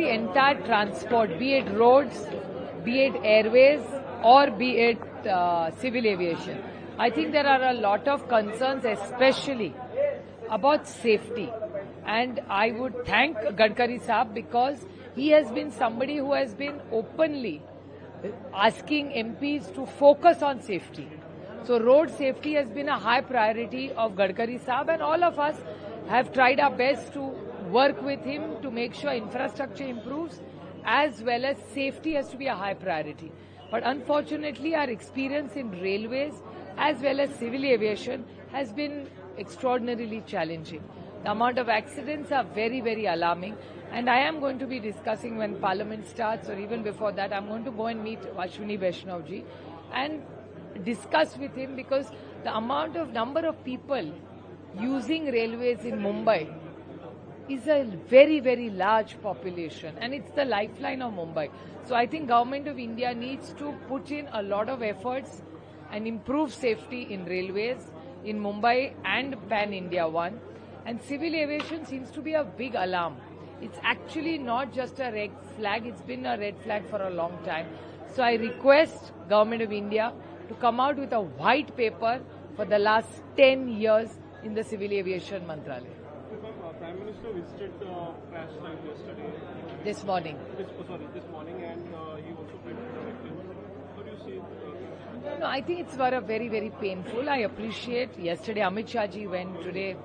the entire transport, be it roads, be it airways, or be it civil aviation. I think there are a lot of concerns, especially about safety. And I would thank Gadkari Saab because he has been somebody who has been openly asking MPs to focus on safety. So road safety has been a high priority of Gadkari Saab, and all of us have tried our best to work with him to make sure infrastructure improves as well as safety has to be a high priority. But unfortunately, our experience in railways as well as civil aviation has been extraordinarily challenging. The amount of accidents are very, very alarming, and I am going to be discussing when Parliament starts, or even before that, I'm going to go and meet Ashwini Vaishnav ji and discuss with him, because the number of people using railways in Mumbai is a very, very large population, and it's the lifeline of Mumbai. So I think Government of India needs to put in a lot of efforts and improve safety in railways in Mumbai and Pan-India one. And civil aviation seems to be a big alarm. It's actually not just a red flag, it's been a red flag for a long time. So I request Government of India to come out with a white paper for the last 10 years in the Civil Aviation Mantralaya. Prime Minister visited crash site yesterday. This morning. This morning, and he also paid directive. How do you see No, I think it's very, very painful. I appreciate yesterday Amit Shah ji went, today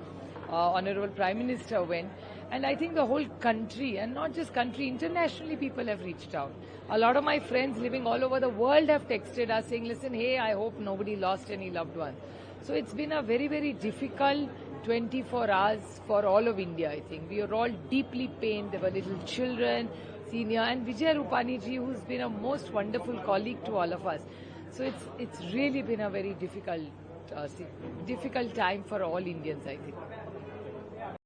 Honorable Prime Minister went, and I think the whole country, and not just country, internationally people have reached out. A lot of my friends living all over the world have texted us saying, listen, hey, I hope nobody lost any loved one. So it's been a very, very difficult 24 hours for all of India, I think. We are all deeply pained. There were little children, senior, and Vijay Rupani ji, who's been a most wonderful colleague to all of us. So it's really been a very difficult time for all Indians, I think.